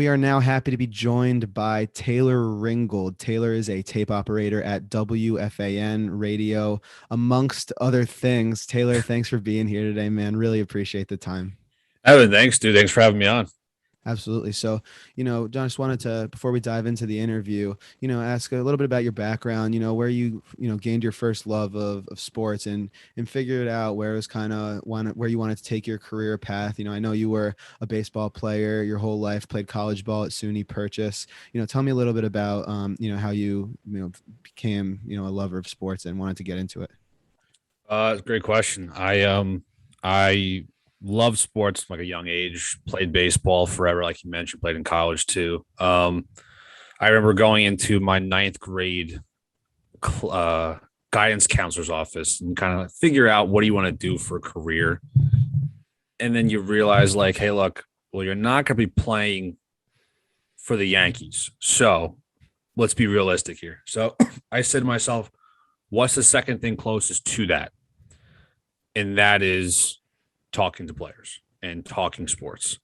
we are now happy to be joined by Taylor Ringold. Taylor is a tape operator at Wfan Radio, amongst other things. Taylor, thanks for being here today, man. Really appreciate the time. Evan, thanks, dude. Thanks for having me on. Absolutely. So, John, I just wanted to, before we dive into the interview, ask a little bit about your background, where you gained your first love of sports and figured out where it was kind of where you wanted to take your career path. I know you were a baseball player your whole life, played college ball at SUNY Purchase. Tell me a little bit about, how became, a lover of sports and wanted to get into it. Great question. I love sports from like a young age. Played baseball forever, like you mentioned. Played in college too. I remember going into my ninth grade guidance counselor's office and kind of figure out what do you want to do for a career. And then you realize, like, hey, look, well, you're not going to be playing for the Yankees, so let's be realistic here. So I said to myself, what's the second thing closest to that? And that is talking to players and talking sports.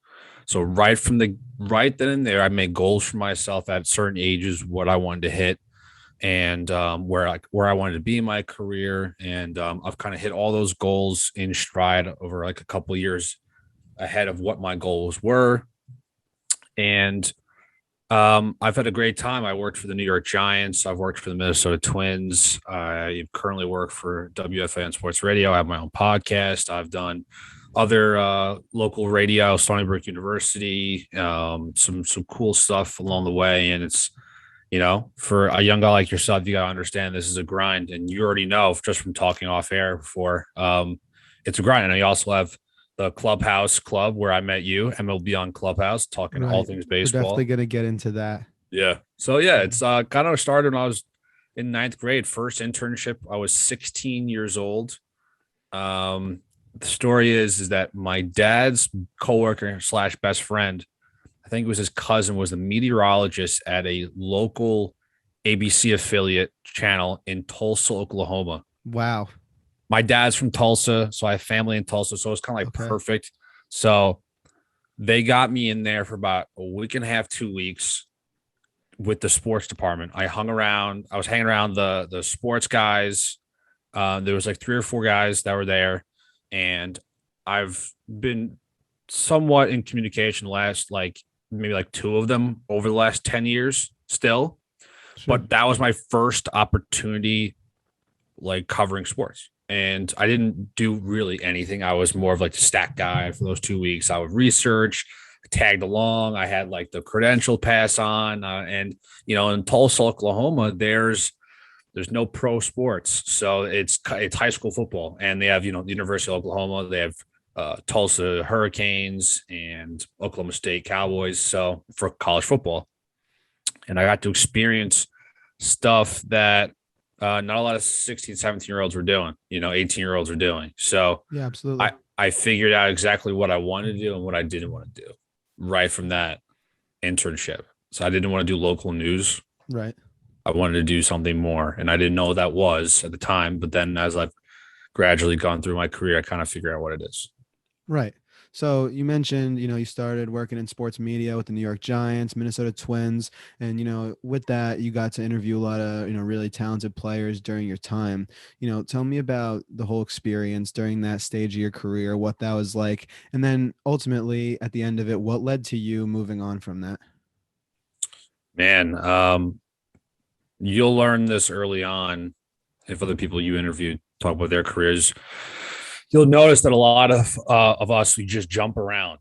So right then and there, I made goals for myself at certain ages, what I wanted to hit, and where I wanted to be in my career. And I've kind of hit all those goals in stride over like a couple of years ahead of what my goals were. And I've had a great time. I worked for the New York Giants. I've worked for the Minnesota Twins. I currently work for WFAN Sports Radio. I have my own podcast. I've done other local radio, Stony Brook University, some cool stuff along the way. And it's, for a young guy like yourself, you got to understand this is a grind. And you already know just from talking off air before, it's a grind. And you also have the Clubhouse Club where I met you, MLB on Clubhouse, talking all things baseball. We're definitely going to get into that. Yeah. So, yeah, it's kind of started when I was in ninth grade. First internship, I was 16 years old. The story is that my dad's coworker / best friend, I think it was his cousin, was the meteorologist at a local ABC affiliate channel in Tulsa, Oklahoma. Wow. My dad's from Tulsa, so I have family in Tulsa, so it's kind of like perfect. So they got me in there for about a week and a half, 2 weeks with the sports department. I was hanging around the sports guys. There was like 3 or 4 guys that were there, and I've been somewhat in communication maybe 2 of them over the last 10 years still. Sure. But that was my first opportunity covering sports. And I didn't do really anything. I was more of like the stat guy for those 2 weeks. I would research, tagged along. I had like the credential pass on, and in Tulsa, Oklahoma, there's no pro sports, so it's high school football, and they have the University of Oklahoma. They have Tulsa Hurricanes and Oklahoma State Cowboys. So for college football, and I got to experience stuff that not a lot of 16, 17-year-olds were doing, 18-year-olds were doing. So yeah, absolutely. I figured out exactly what I wanted to do and what I didn't want to do right from that internship. So I didn't want to do local news. Right. I wanted to do something more, and I didn't know what that was at the time. But then as I've gradually gone through my career, I kind of figure out what it is. Right. So you mentioned, you started working in sports media with the New York Giants, Minnesota Twins, and, with that, you got to interview a lot of, really talented players during your time. Tell me about the whole experience during that stage of your career, what that was like, and then ultimately at the end of it, what led to you moving on from that? Man, you'll learn this early on if other people you interviewed talk about their careers. You'll notice that a lot of us, we just jump around,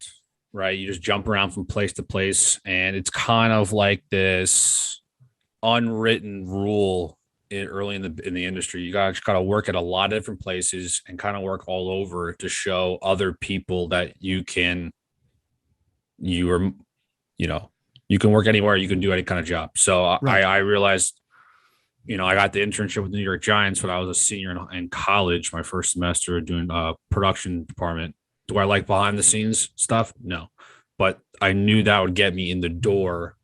right? You just jump around from place to place, and it's kind of like this unwritten rule early in the industry. You got to work at a lot of different places and kind of work all over to show other people that you can work anywhere, you can do any kind of job. So right. I realized, I got the internship with the New York Giants when I was a senior in college, my first semester doing production department. Do I like behind the scenes stuff? No, but I knew that would get me in the door,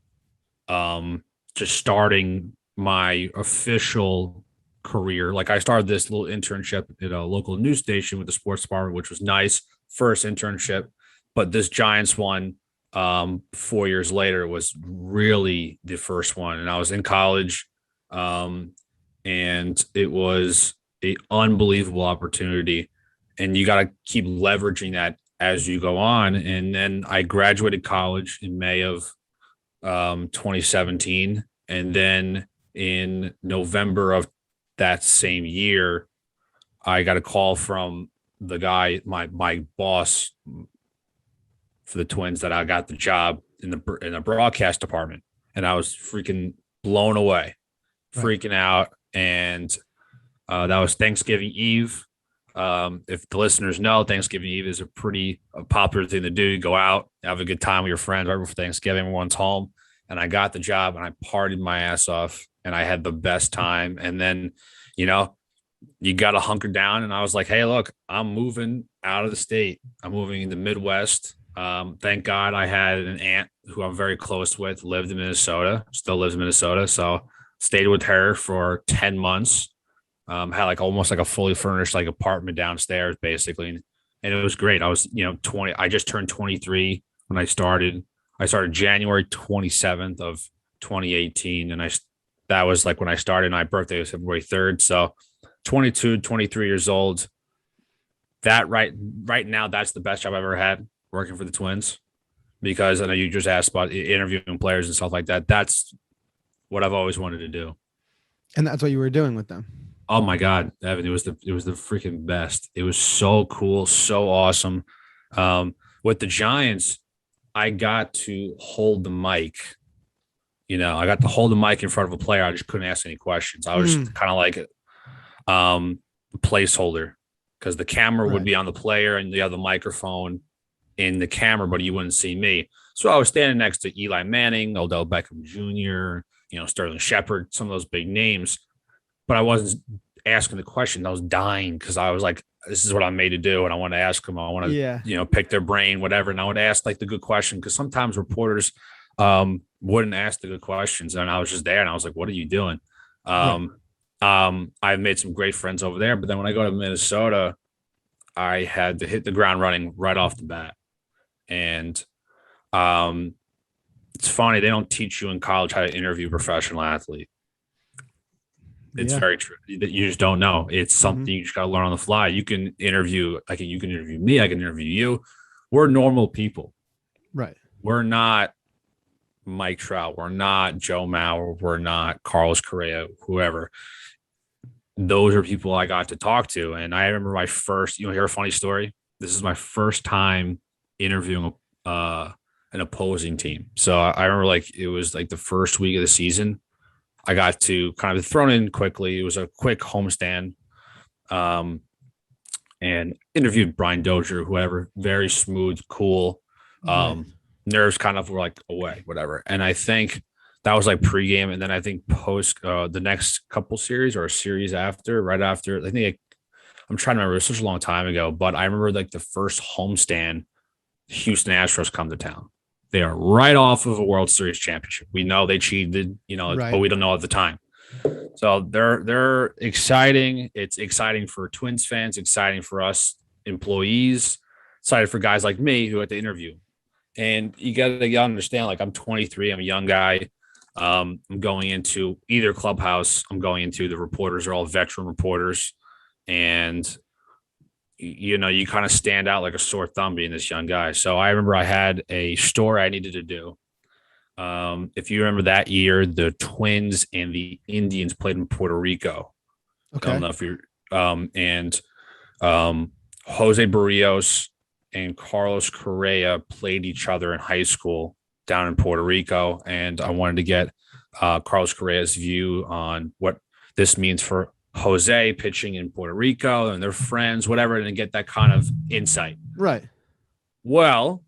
just starting my official career. Like I started this little internship at a local news station with the sports department, which was nice. First internship, but this Giants one 4 years later was really the first one. And I was in college, and it was an unbelievable opportunity. And you got to keep leveraging that as you go on. And then I graduated college in May of 2017. And then in November of that same year, I got a call from the guy, my boss for the Twins, that I got the job in the broadcast department, and I was freaking blown away, Right. freaking out, and that was Thanksgiving Eve. If the listeners know, Thanksgiving Eve is a popular thing to do. You go out, have a good time with your friends right before Thanksgiving. Everyone's home, and I got the job, and I partied my ass off, and I had the best time. And then, you know, you got to hunker down. And I was like, hey, look, I'm moving out of the state. I'm moving in the Midwest. Thank God I had an aunt who I'm very close with, lived in Minnesota, still lives in Minnesota. So stayed with her for 10 months. Had like almost like a fully furnished like apartment downstairs, basically. And it was great. I was, 20, I just turned 23 when I started. I started January 27th of 2018. And that was like when I started. And my birthday was February 3rd. So 22, 23 years old. That right now, that's the best job I've ever had, working for the Twins, because I know you just asked about interviewing players and stuff like that. That's what I've always wanted to do. And that's what you were doing with them. Oh my God, Evan, it was the freaking best. It was so cool, so awesome. With the Giants, I got to hold the mic. I got to hold the mic in front of a player. I just couldn't ask any questions. I was kind of like a placeholder, because the camera would Right. be on the player and you have the microphone in the camera, but you wouldn't see me. So I was standing next to Eli Manning, Odell Beckham Jr., Sterling Shepard, some of those big names, but I wasn't asking the question. I was dying because I was like, this is what I'm made to do. And I want to ask them. I want to, Yeah. pick their brain, whatever. And I would ask like the good question, because sometimes reporters wouldn't ask the good questions. And I was just there and I was like, what are you doing? Right. I've made some great friends over there. But then when I go to Minnesota, I had to hit the ground running right off the bat. And it's funny, they don't teach you in college how to interview a professional athlete. It's Yeah. very true. That you just don't know. It's something you just got to learn on the fly. You can interview, you can interview me. I can interview you. We're normal people. Right. We're not Mike Trout. We're not Joe Mauer. We're not Carlos Correa, whoever. Those are people I got to talk to. And I remember my first, hear a funny story. This is my first time interviewing an opposing team. So I remember it was like the first week of the season. I got to kind of thrown in quickly. It was a quick homestand, and interviewed Brian Dozier, whoever. Very smooth, cool. Right. Nerves kind of were like away, whatever. And I think that was like pregame, and then I think post the next couple series or a series after, right after. I'm trying to remember. It was such a long time ago, but I remember like the first homestand, Houston Astros come to town. They are right off of a World Series championship. We know they cheated, Right. but we don't know at the time. So they're exciting. It's exciting for Twins fans, exciting for us employees, excited for guys like me who had to interview. And you got to understand, I'm 23, I'm a young guy. I'm going into either clubhouse. I'm going into the reporters are all veteran reporters, and you kind of stand out like a sore thumb being this young guy. So I remember I had a story I needed to do. If you remember that year, the Twins and the Indians played in Puerto Rico. Okay. I don't know if you're, and Jose Barrios and Carlos Correa played each other in high school down in Puerto Rico. And I wanted to get Carlos Correa's view on what this means for Jose pitching in Puerto Rico and their friends, whatever, and get that kind of insight. Right. Well,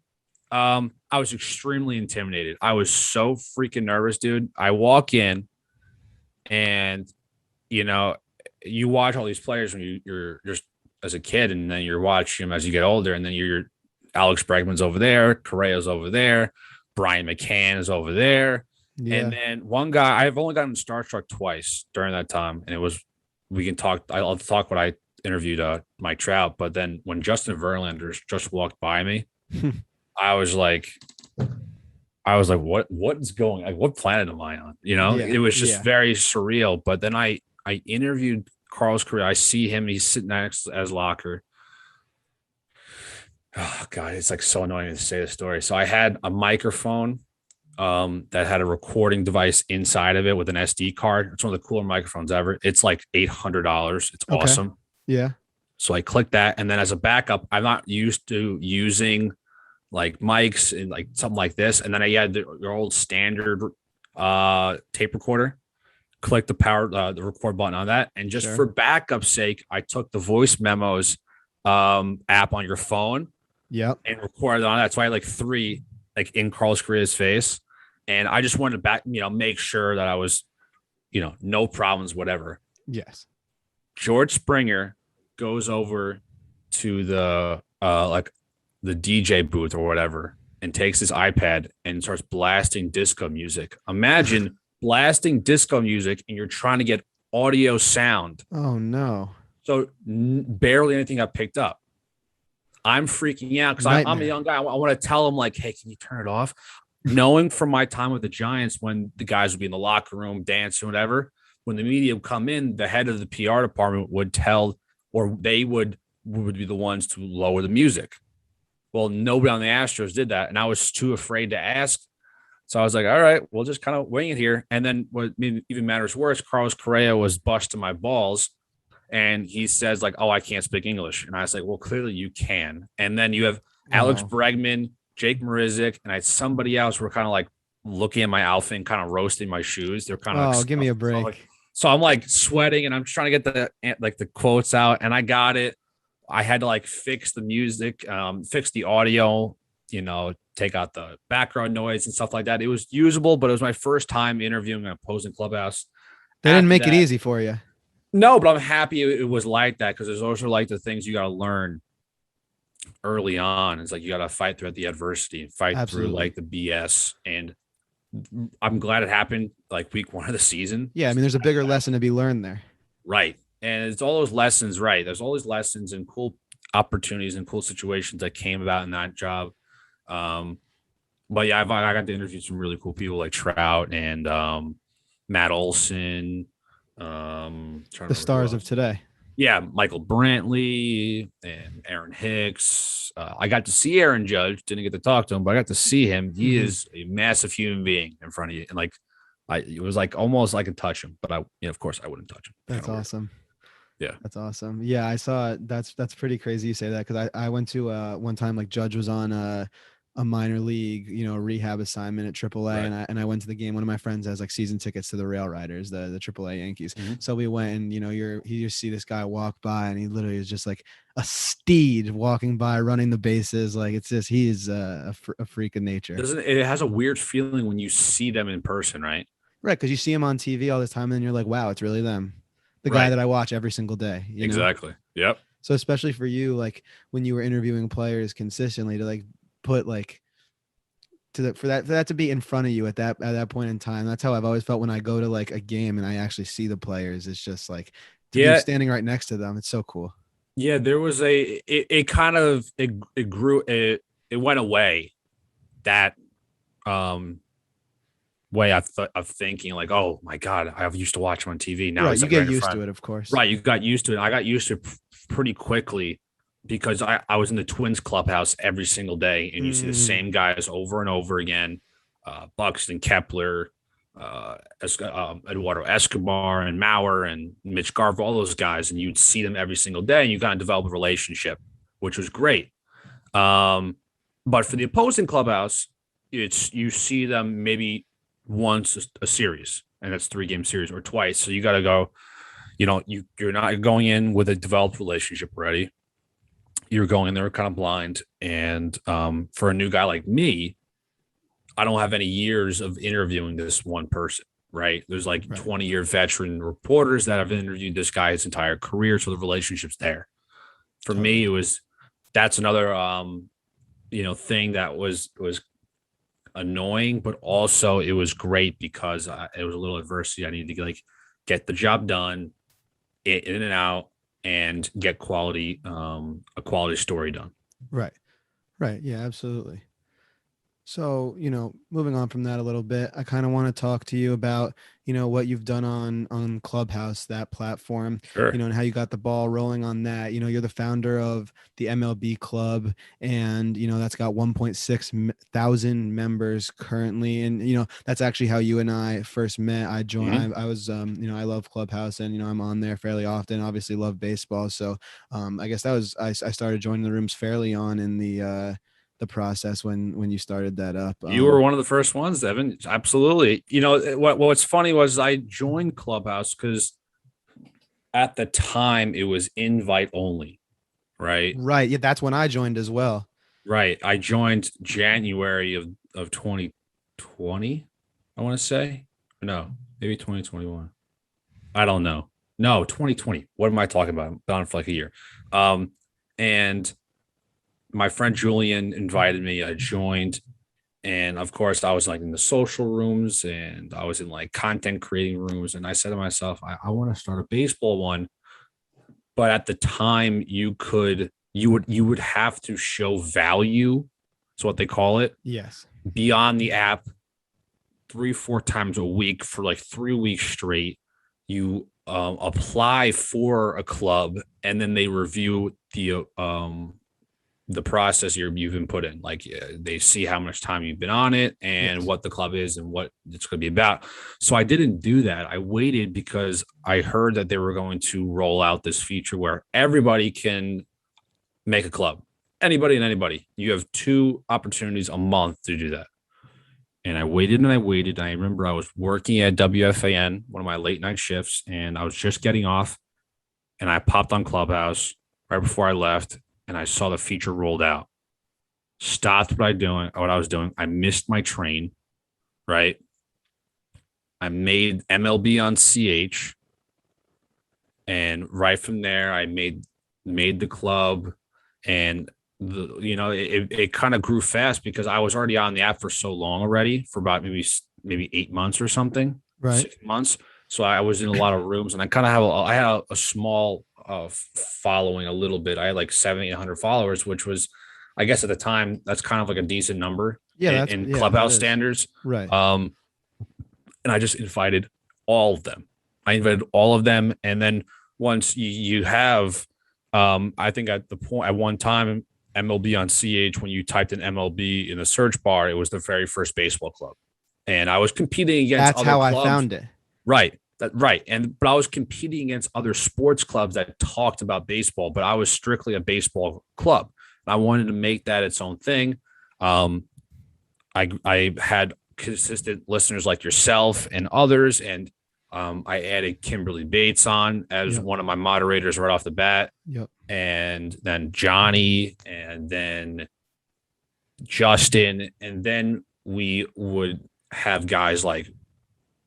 I was extremely intimidated. I was so freaking nervous, dude. I walk in and, you watch all these players when you're just as a kid, and then you're watching them as you get older, and then you're Alex Bregman's over there, Correa's over there, Brian McCann is over there. Yeah. And then one guy, I've only gotten starstruck twice during that time. And I'll talk when I interviewed Mike Trout. But then when Justin Verlander just walked by me, I was like, I was like, what's going, like, what planet am I on? You know, Yeah. it was just Yeah. very surreal. But then I interviewed Carl's career. I see him, he's sitting next to his locker. Oh God, it's like so annoying to say the story. So I had a microphone that had a recording device inside of it with an SD card. It's one of the cooler microphones ever. It's like $800. It's Okay. awesome. Yeah. So I clicked that, and then as a backup, I'm not used to using like mics and like something like this. And then I had your old standard tape recorder. Click the record button on that, and just for Sure. backup sake, I took the voice memos app on your phone Yep. and recorded on that. So I had like three like in Carlos Correa's face, and I just wanted to make sure that I was no problems, whatever. Yes. George Springer goes over to the like the DJ booth or whatever and takes his iPad and starts blasting disco music. Imagine blasting disco music and you're trying to get audio sound. Oh no. So barely anything got picked up. I'm freaking out because I'm a Nightmare. young guy. I want to tell him, like, hey, can you turn it off? Knowing from my time with the Giants, when the guys would be in the locker room, dancing, whatever, when the media would come in, the head of the PR department would tell, or they would be the ones to lower the music. Well, nobody on the Astros did that, and I was too afraid to ask. So I was like, all right, we'll just kind of wing it here. And then what even matters worse, Carlos Correa was busting my balls. And he says, like, oh, I can't speak English. And I was like, well, clearly you can. And then you have Alex Oh. Bregman, Jake Marizic, and I had somebody else who were kind of like looking at my outfit and kind of roasting my shoes. They're kind of Oh, give me a break. so I'm like sweating and I'm trying to get the quotes out, and I got it. I had to like fix the music, fix the audio, take out the background noise and stuff like that. It was usable, but it was my first time interviewing an opposing clubhouse. They didn't After make it that, easy for you. no, but I'm happy it was like that, because there's also like the things you got to learn early on. It's like you got to fight through the adversity and fight through Absolutely. like the BS. And I'm glad it happened like week one of the season. Yeah, I mean, there's a bigger lesson to be learned there. Right. And it's all those lessons, right? There's all these lessons and cool opportunities and cool situations that came about in that job. Um, but yeah, I got to interview some really cool people like Trout and Matt Olson. Trying to The remember who stars of else. today. Yeah, Michael Brantley and Aaron Hicks. I got to see Aaron Judge. Didn't get to talk to him, but I got to see him. He Hmm. is a massive human being in front of you, and like, it was like almost I could touch him, but of course, I wouldn't touch him. Kind That's of weird. awesome. Yeah. That's awesome. Yeah, I saw that's pretty crazy you say that because I went to one time like Judge was on a minor league, rehab assignment at AAA Right. and I went to the game. One of my friends has like season tickets to the Rail Riders, the AAA Yankees. Mhm. So we went and you just see this guy walk by and he literally is just like a steed walking by running the bases like it's just he's a freak of nature. Doesn't it has a weird feeling when you see them in person, right? Right, because you see him on TV all this time and then you're like, wow, it's really them. The guy Right. that I watch every single day. Exactly. Yep. So especially for you, like when you were interviewing players consistently to like put like for that to be in front of you at that point in time, that's how I've always felt when I go to like a game and I actually see the players. It's just like to be Yeah. standing right next to them. It's so cool. Yeah. There was it kind of it grew it went away, that um way of thinking, like, oh my God, I used to watch him on TV. Now Right, he's you like get right in used front. to it, of course. Right. You got used to it. I got used to it pretty quickly because I was in the Twins clubhouse every single day, and you see the Mm, same guys over and over again. Buxton, Kepler, Eduardo Escobar, and Mauer, and Mitch Garver, all those guys, and you'd see them every single day, and you kind of develop a relationship, which was great. Um, but for the opposing clubhouse, it's you see them maybe once a series, and that's 3 game series, or twice. So you got to go. You're not going in with a developed relationship already. You're going in there kind of blind, and for a new guy like me, I don't have any years of interviewing this one person. Right? There's like right. 20-year veteran reporters that have interviewed this guy his entire career, so the relationship's there. For me, Totally. it was that's another thing that was annoying, but also it was great because it was a little adversity. I needed to like get the job done, in and out, and get a quality story done. Right. Right. Yeah, absolutely. So, moving on from that a little bit, I kind of want to talk to you about, what you've done on Clubhouse, that platform, Sure. and how you got the ball rolling on that. You're the founder of the MLB Club, and that's got 1.6 thousand members currently. And that's actually how you and I first met. I joined. Mhm. I was, I love Clubhouse, and I'm on there fairly often. Obviously, love baseball, so I guess that was I started joining the rooms fairly on in the process when you started that up. You were one of the first ones, Evan. Absolutely. What's funny was I joined Clubhouse because at the time it was invite only, right? Right. Yeah, that's when I joined as well. Right. I joined January of 2020, I want to say. No, maybe 2021. I don't know. No, 2020. What am I talking about? I'm gone for like a year. Um, and my friend Julian invited me. I joined. And of course, I was like in the social rooms and I was in like content creating rooms. And I said to myself, I want to start a baseball one. But at the time, you would have to show value. That's what they call it. Yes. Be on the app 3, 4 times a week for like 3 weeks straight. You apply for a club, and then they review the process you've been put in. Like they see how much time you've been on it and Yes. what the club is and what it's going to be about. So I didn't do that. I waited because I heard that they were going to roll out this feature where everybody can make a club. Anybody and anybody. You have 2 opportunities a month to do that. And I waited and I waited. I remember I was working at Wfan, one of my late night shifts, and I was just getting off. And I popped on Clubhouse right before I left, and I saw the feature rolled out. Stopped what I was doing. I missed my train, right? I made MLB on CH, and right from there, I made the club, and it kind of grew fast because I was already on the app for so long already, for about maybe 8 months or something, Right. 6 months. So I was in a lot of rooms, and I kind of I had a small following a little bit. I had like 700, 800 followers, which was, I guess at the time, that's kind of like a decent number Yeah, in that Clubhouse is. standards. Right. Um, and I just invited all of them. I invited all of them, and then once you have, I think at the point at one time MLB on CH, when you typed in MLB in the search bar, it was the very first baseball club, and I was competing against That's other how I clubs. found it. Right. Right. But I was competing against other sports clubs that talked about baseball, but I was strictly a baseball club. I wanted to make that its own thing. Um, I had consistent listeners like yourself and others, and I added Kimberly Bates on as Yep. one of my moderators right off the bat, Yep. and then Johnny, and then Justin, and then we would have guys like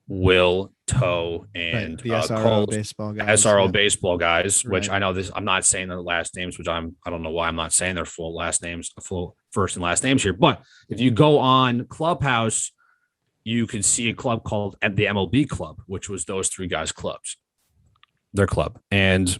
Will, Toe, Right. and The SRO Cole, baseball guys. SRO Yep. baseball guys, which Right. I know this, I'm not saying their last names, which I don't know why I'm not saying their full last names, full first and last names here. But if you go on Clubhouse, you can see a club called the MLB Club, which was those three guys' their club. And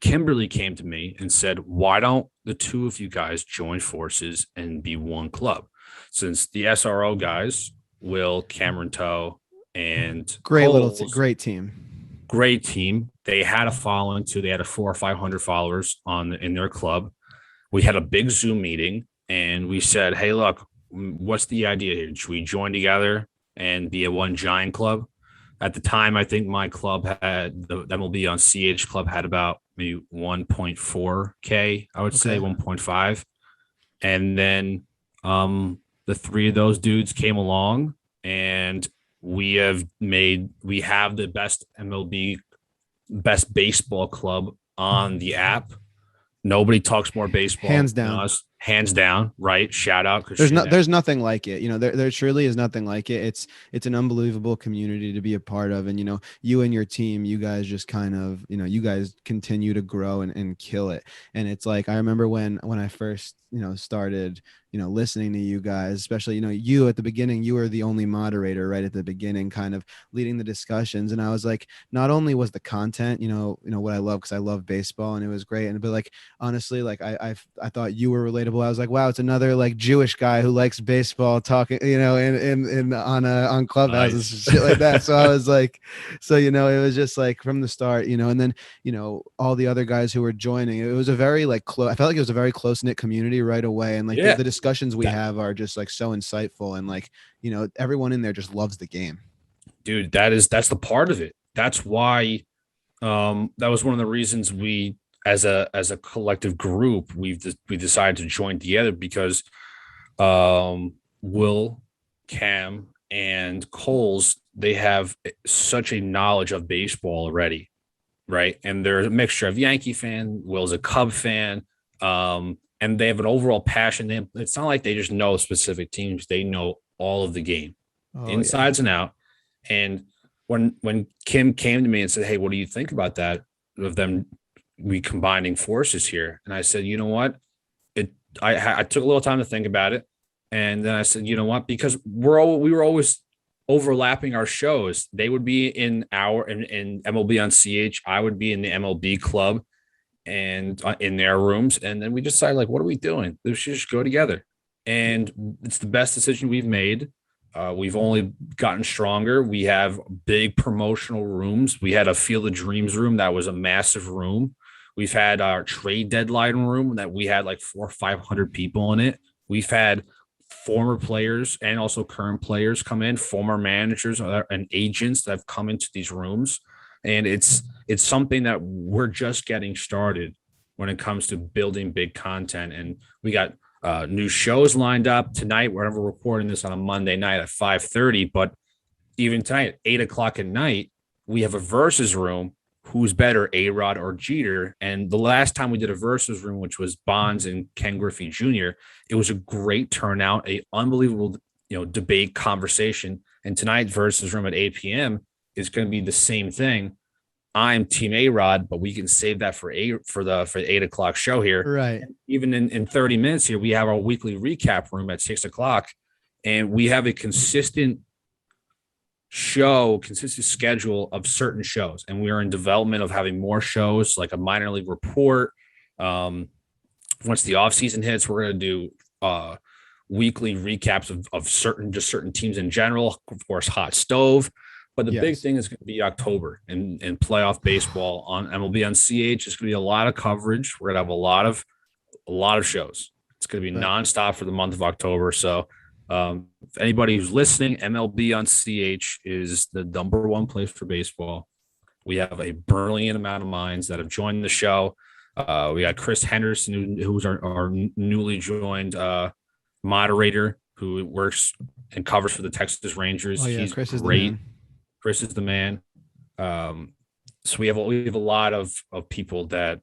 Kimberly came to me and said, why don't the two of you guys join forces and be one club? Since the SRO guys, Will, Cameron Toe, and Coles, Great team. great team. They had a following too. They had a 400 or 500 followers in their club. We had a big Zoom meeting and we said, hey, look, what's the idea here? Should we join together and be a one giant club? At the time, I think my club had the MLB on CH club had about maybe 1.4K, I would say Okay. 1.5. And then the three of those dudes came along, and we have the best MLB, best baseball club on the app. Nobody talks more baseball Hands than down. us, hands down. Right? Shout out Christian. There's nothing like it. There truly is nothing like it. It's an unbelievable community to be a part of. And you and your team, you guys just kind of, you guys continue to grow and kill it. And it's like I remember when I first, started, listening to you guys, especially, you at the beginning, you were the only moderator right at the beginning, kind of leading the discussions. And I was like, not only was the content, what I love, because I love baseball and it was great. But like honestly, like I thought you were relatable table, I was like, wow, it's another like Jewish guy who likes baseball talking, on Clubhouse and Nice. shit like that. So I was like, so it was just like from the start, and then all the other guys who were joining, it was a very like close. I felt like it was a very close knit community right away, and like the, Yeah, the discussions we that have are just like so insightful, and like everyone in there just loves the game. dude, that's the part of it. That's why that was one of the reasons we as a collective group we decided to join together because Will, Cam, and Coles, they have such a knowledge of baseball already, right? And they're a mixture of Yankee fan. Will's a Cub fan, and they have an overall passion. It's not like they just know specific teams; they know all of the game, Oh yeah. insides and out. And when Kim came to me and said, "Hey, what do you think about that? Of them we combining forces here?" And I said, "You know what? It I took a little time to think about it, and then I said, you know what? Because we were always overlapping our shows. They would be in MLB on CH. I would be in the MLB club and in their rooms. And then we decided, like, what are we doing? We should just go together. And it's the best decision we've made. We've only gotten stronger. We have big promotional rooms. We had a Field of Dreams room that was a massive room. We've had our trade deadline room that we had like 400 or 500 people in it. We've had former players and also current players come in, former managers and agents that have come into these rooms. And it's something that we're just getting started when it comes to building big content. And we got new shows lined up tonight. We're recording this on a Monday night at 5:30, but even tonight at 8 o'clock at night, we have a versus room. Who's better, A-Rod or Jeter? And the last time we did a versus room, which was Bonds and Ken Griffey Jr., it was a great turnout, a unbelievable debate conversation. And tonight's versus room at 8 p.m. is going to be the same thing. I'm Team A-Rod, but we can save that for the 8 o'clock show here. Right. Even in 30 minutes here, we have our weekly recap room at 6 o'clock, and we have a consistent schedule of certain shows, and we are in development of having more shows like a minor league report. Once the off season hits, we're going to do weekly recaps of certain teams in general, of course, hot stove. But the big thing is going to be October and playoff baseball on MLB on CH. It's going to be a lot of coverage. We're going to have a lot of shows. It's going to be nonstop for the month of October. So if anybody who's listening, MLB on CH is the number one place for baseball. We have a brilliant amount of minds that have joined the show. We got Chris Henderson, who's our newly joined moderator, who works and covers for the Texas Rangers. Oh yeah, He's Chris great. Chris is the man. So we have a lot of people that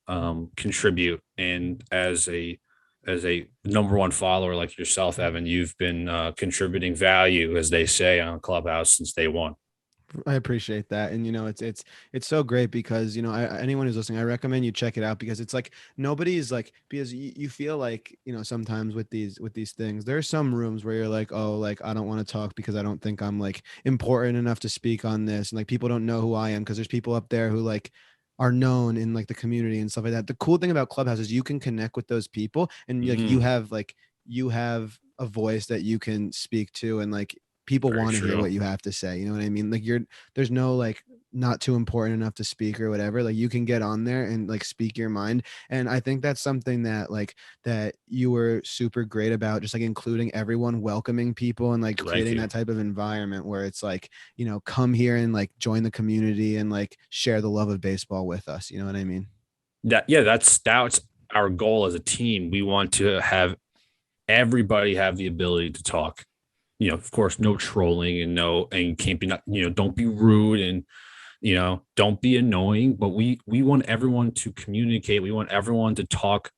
contribute, and as a number one follower like yourself, Evan, you've been contributing value, as they say, on Clubhouse since day one. I appreciate that. And it's so great because anyone who's listening, I recommend you check it out, because it's like nobody's like, because you feel like sometimes with these things, there are some rooms where you're like, oh, like I don't want to talk because I don't think I'm like important enough to speak on this, and like people don't know who I am, because there's people up there who like are known in like the community and stuff like that. The cool thing about Clubhouse is you can connect with those people, and like you have a voice that you can speak to, and like people want to hear what you have to say. You know what I mean? Like there's no like not too important enough to speak or whatever. Like you can get on there and like speak your mind. And I think that's something that you were super great about, just like including everyone, welcoming people, and like creating that type of environment where it's like, come here and like join the community and like share the love of baseball with us. You know what I mean? That's our goal as a team. We want to have everybody have the ability to talk. Of course, no trolling and can't be don't be rude and, don't be annoying, but we want everyone to communicate. We want everyone to talk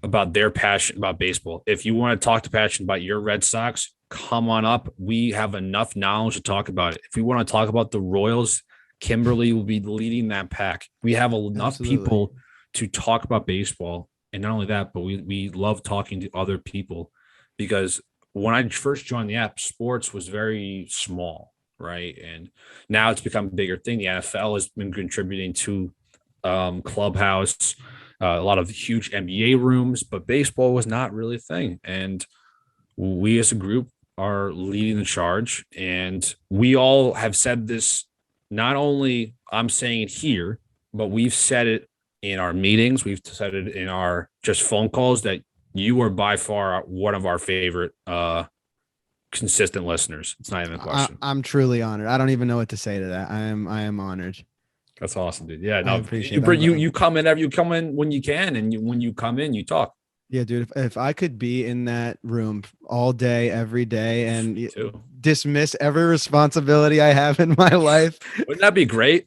about their passion about baseball. If you want to talk to passion about your Red Sox, come on up. We have enough knowledge to talk about it. If we want to talk about the Royals, Kimberly will be leading that pack. We have enough people to talk about baseball. And not only that, but we love talking to other people, because when I first joined the app, sports was very small, right? And now it's become a bigger thing. The NFL has been contributing to Clubhouse, a lot of huge NBA rooms, but baseball was not really a thing. And we as a group are leading the charge. And we all have said this, not only I'm saying it here, but we've said it in our meetings. We've said it in our just phone calls that you are by far one of our favorite consistent listeners. It's not even a question. I'm truly honored. I don't even know what to say to that. I am honored. That's awesome, dude. Yeah, I no, appreciate that. you come in you come in when you can, and when you come in, you talk. Yeah, dude, if I could be in that room all day, every day, and Too. dismiss every responsibility I have in my life. Wouldn't that be great?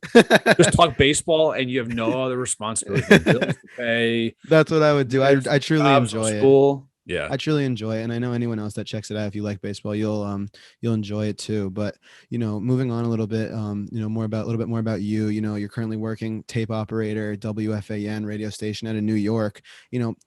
Just talk baseball and you have no other responsibility, no bills to pay. That's what I would do. I truly Jobs, no enjoy it. school. Yeah. I truly enjoy it, and I know anyone else that checks it out, if you like baseball, you'll enjoy it too. But moving on a little bit, more about a little bit more about you. You're currently working tape operator at WFAN radio station out of New York.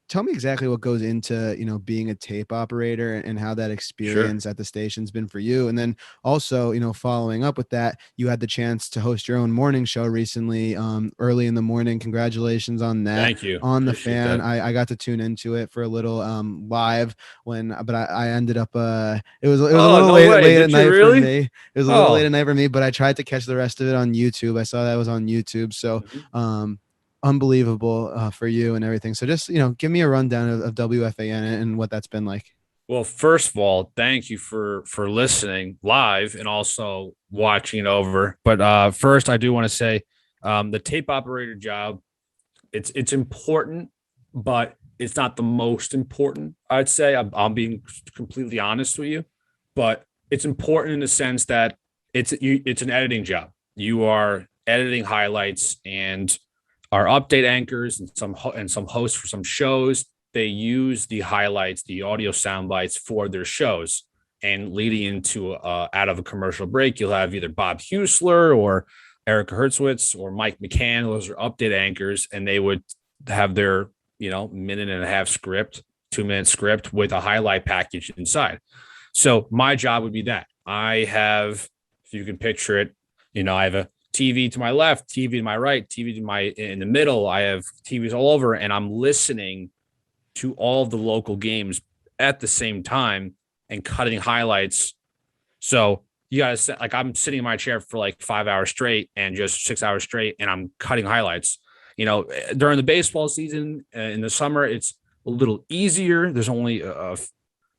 Tell me exactly what goes into being a tape operator, and how that Sure. experience at the station's been for you. And then also, following up with that, you had the chance to host your own morning show recently, early in the morning. Congratulations on that. Thank you. On the Appreciate fan, that. I got to tune into it for a little live but I ended up it was a Oh, little no way. late at Did you night for really? me. It was a little late Oh. at night for me, but I tried to catch the rest of it on YouTube. I saw that was on YouTube. So Mhm. unbelievable for you and everything. So just give me a rundown of WFAN and what that's been like. Well, first of all, thank you for listening live and also watching it over. But first, I do want to say the tape operator job, it's important, but it's not the most important. I'd say I'm being completely honest with you, but it's important in the sense that it's an editing job. You are editing highlights, and our update anchors and some hosts for some shows, they use the highlights, the audio sound bites for their shows. And leading into out of a commercial break, you'll have either Bob Husler or Erica Hertzwitz or Mike McCann. Those are update anchors, and they would have their minute and a half script, 2 minute script with a highlight package inside. So my job would be that I have, if you can picture it, I have a TV to my left, TV to my right, TV to my in the middle. I have TVs all over, and I'm listening to all of the local games at the same time and cutting highlights. So you guys, like, I'm sitting in my chair for like 5 hours straight and just 6 hours straight, and I'm cutting highlights. During the baseball season in the summer, it's a little easier. There's only a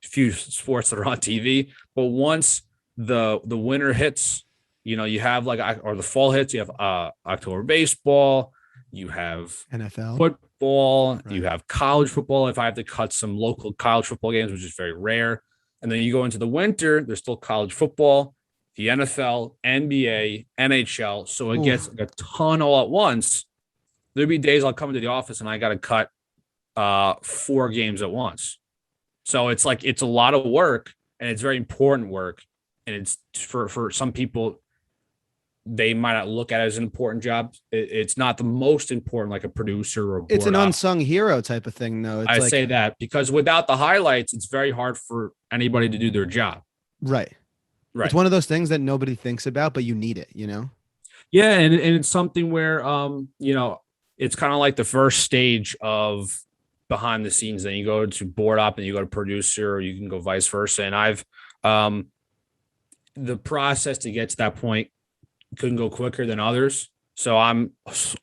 few sports that are on TV, but once the winter hits, you have or the fall hits, you have October baseball, you have NFL. football, Right. you have college football. If I have to cut some local college football games, which is very rare, and then you go into the winter, there's still college football, the NFL, NBA, NHL. So it gets like a ton all at once. There'll be days I'll come into the office and I got to cut 4 games at once. So it's a lot of work, and it's very important work. And it's for some people, they might not look at it as an important job. It's not the most important, like a producer or It's an board op. unsung hero type of thing, though. It's I like, say that because without the highlights, it's very hard for anybody to do their job. right. Right. It's one of those things that nobody thinks about, but you need it, Yeah, and it's something where it's kind of like the first stage of behind the scenes. Then you go to board op and you go to producer, or you can go vice versa. And I've the process to get to that point couldn't go quicker than others. So I'm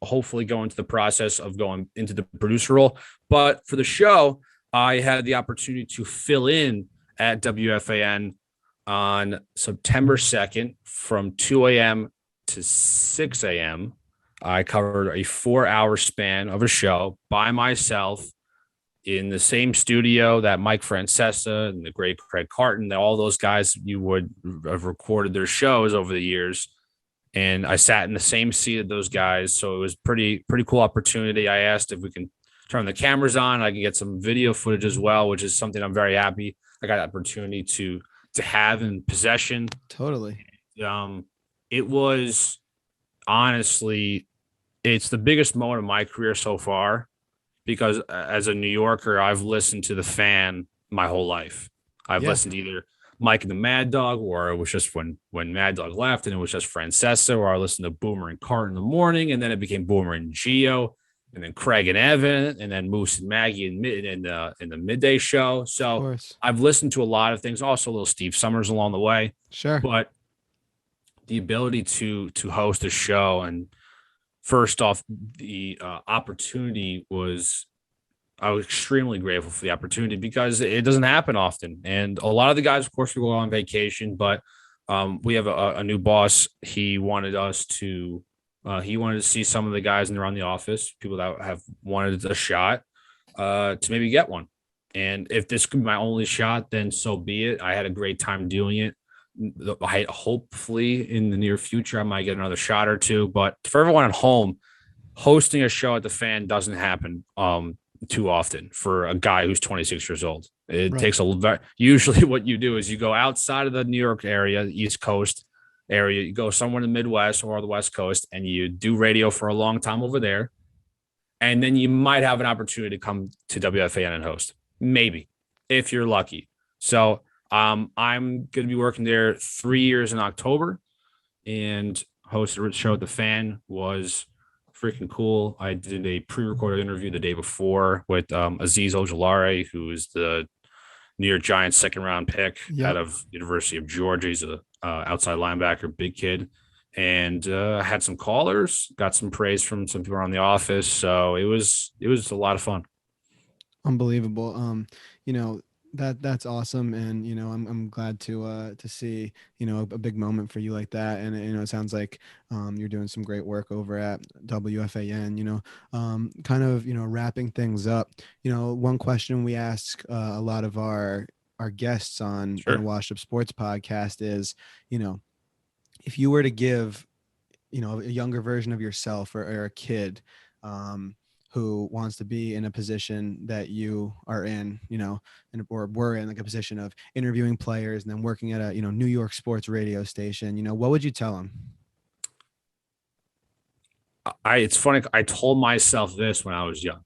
hopefully going to the process of going into the producer role. But for the show, I had the opportunity to fill in at WFAN on September 2nd from 2 a.m. to 6 a.m. I covered a 4-hour span of a show by myself in the same studio that Mike Francesa and the great Craig Carton, all those guys, you would have recorded their shows over the years. And I sat in the same seat of those guys. So it was pretty cool opportunity. I asked if we can turn the cameras on. I can get some video footage as well, which is something I'm very happy I got the opportunity to have in possession. Totally. It was honestly, it's the biggest moment of my career so far, because as a New Yorker, I've listened to the Fan my whole life. I've listened to either Mike and the Mad Dog, or it was just when Mad Dog left and it was just Francesa, or I listened to Boomer and Cart in the morning, and then it became Boomer and Geo. and then Craig and Evan, and then Moose and Maggie in the midday show. Of So course. I've listened to a lot of things, also a little Steve Summers along the way, Sure. but the ability to host a show, and first off, the opportunity was, I was extremely grateful for the opportunity because it doesn't happen often. And a lot of the guys, of course, will go on vacation, but we have a new boss. He wanted to see some of the guys in around the office, people that have wanted a shot, to maybe get one. And if this could be my only shot, then so be it. I had a great time doing it. Hopefully in the near future, I might get another shot or two. But for everyone at home, hosting a show at the Fan doesn't happen too often for a guy who's 26 years old. It Right. takes usually what you do is you go outside of the New York area, the East Coast area, you go somewhere in the Midwest or the West Coast, and you do radio for a long time over there. And then you might have an opportunity to come to WFAN and host, maybe, if you're lucky. So I'm going to be working there 3 years in October, and hosted a show at the Fan was freaking cool. I did a pre-recorded interview the day before with Aziz Ojolari, who is the New York Giants second round pick out Yep. of University of Georgia. He's a outside linebacker, big kid, and had some callers, got some praise from some people around the office. So it was a lot of fun. Unbelievable. You know, that's awesome. And, I'm glad to see, a big moment for you like that. And, it sounds like, you're doing some great work over at WFAN, kind of, wrapping things up. One question we ask a lot of our guests on the Sure. Washed Up Sports podcast is, if you were to give, a younger version of yourself, or a kid, who wants to be in a position that you are in, or were in, like a position of interviewing players and then working at a, New York sports radio station, what would you tell them? It's funny. I told myself this when I was young.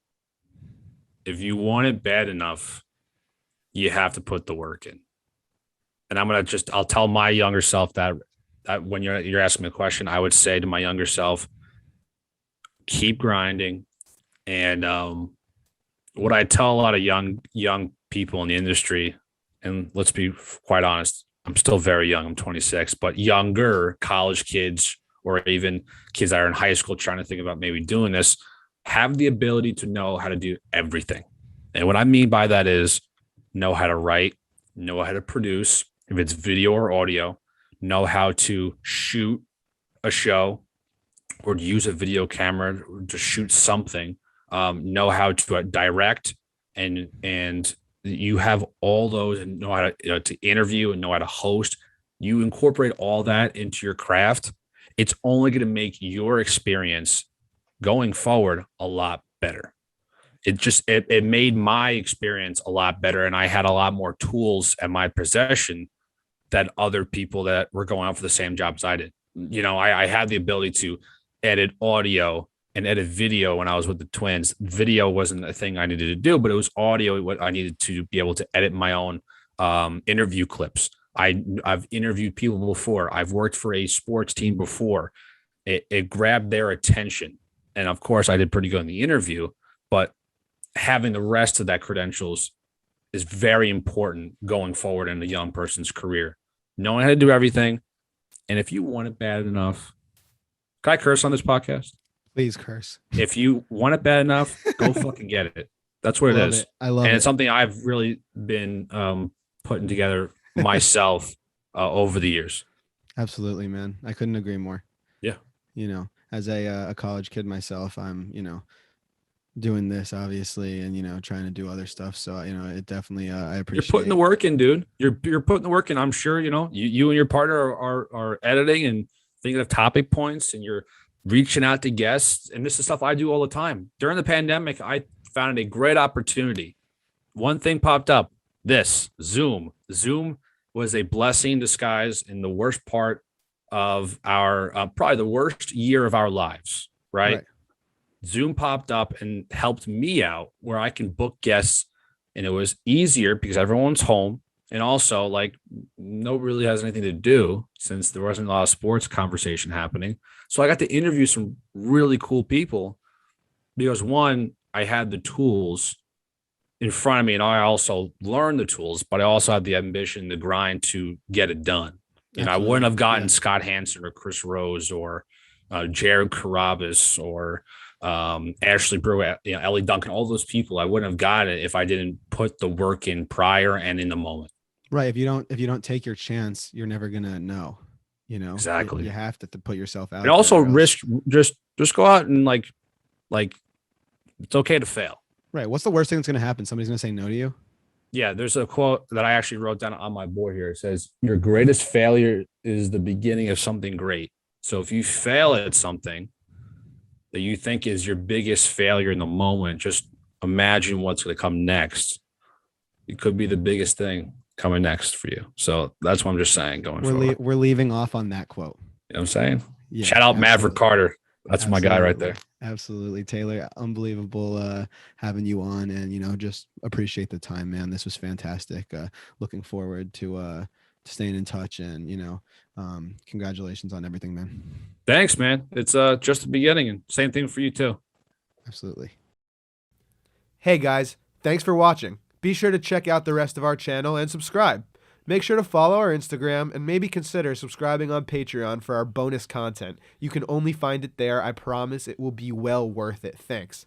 If you want it bad enough, you have to put the work in. And I'll tell my younger self that when you're asking me a question, I would say to my younger self, keep grinding. And what I tell a lot of young people in the industry, and let's be quite honest, I'm still very young. I'm 26, but younger college kids or even kids that are in high school trying to think about maybe doing this, have the ability to know how to do everything. And what I mean by that is know how to write, know how to produce, if it's video or audio, know how to shoot a show or to use a video camera to shoot something, know how to direct, and you have all those, and know how to interview and know how to host. You incorporate all that into your craft. It's only going to make your experience going forward a lot better. It made my experience a lot better, and I had a lot more tools at my possession than other people that were going out for the same jobs I did. I had the ability to edit audio and edit video when I was with the Twins. Video wasn't a thing I needed to do, but it was audio what I needed to be able to edit my own interview clips. I've interviewed people before. I've worked for a sports team before. It grabbed their attention, and of course, I did pretty good in the interview. But having the rest of that credentials is very important going forward in a young person's career. Knowing how to do everything, and if you want it bad enough, can I curse on this podcast? Please curse. If you want it bad enough, go fucking get it. That's what it Love is. it. I love And it. it's something I've really been putting together myself over the years. Absolutely, man. I couldn't agree more. Yeah. As a college kid myself, I'm, doing this obviously, and, trying to do other stuff. So, it definitely, I You're appreciate. putting the work in, dude. You're putting the work in. I'm sure, you and your partner are editing and thinking of topic points, and you're reaching out to guests. And this is stuff I do all the time. During the pandemic, I found a great opportunity. One thing popped up, this Zoom. Zoom was a blessing in disguise in the worst part of our, probably the worst year of our lives, right? Zoom popped up and helped me out where I can book guests, and it was easier because everyone's home. And also, like, nobody really has anything to do since there wasn't a lot of sports conversation happening. So I got to interview some really cool people because one, I had the tools in front of me, and I also learned the tools, but I also had the ambition, the grind to get it done. I wouldn't Absolutely. have gotten Yeah. Scott Hansen or Chris Rose or Jared Carabas or Ashley Brewer, Ellie Duncan, all those people. I wouldn't have got it if I didn't put the work in prior and in the moment. Right. If you don't take your chance, you're never gonna know. You Exactly. have to put yourself And out also there, or else. risk just go out and like it's okay to fail. Right. What's the worst thing that's gonna happen? Somebody's gonna say no to you. Yeah, there's a quote that I actually wrote down on my board here. It says, "Your greatest failure is the beginning of something great." So if you fail at something that you think is your biggest failure in the moment, just imagine what's going to come next. It could be the biggest thing coming next for you. So that's what I'm just saying going forward. We're leaving off on that quote. You know what I'm saying? Yeah. Shout out Maverick Absolutely. Carter. That's my guy right Absolutely. there. Absolutely. Taylor, unbelievable having you on, and just appreciate the time, man. This was fantastic. Looking forward to staying in touch, and congratulations on everything, man. Thanks, man. It's just the beginning, and same thing for you too. Absolutely. Hey guys, thanks for watching. Be sure to check out the rest of our channel and subscribe. Make sure to follow our Instagram and maybe consider subscribing on Patreon for our bonus content. You can only find it there. I promise it will be well worth it. Thanks.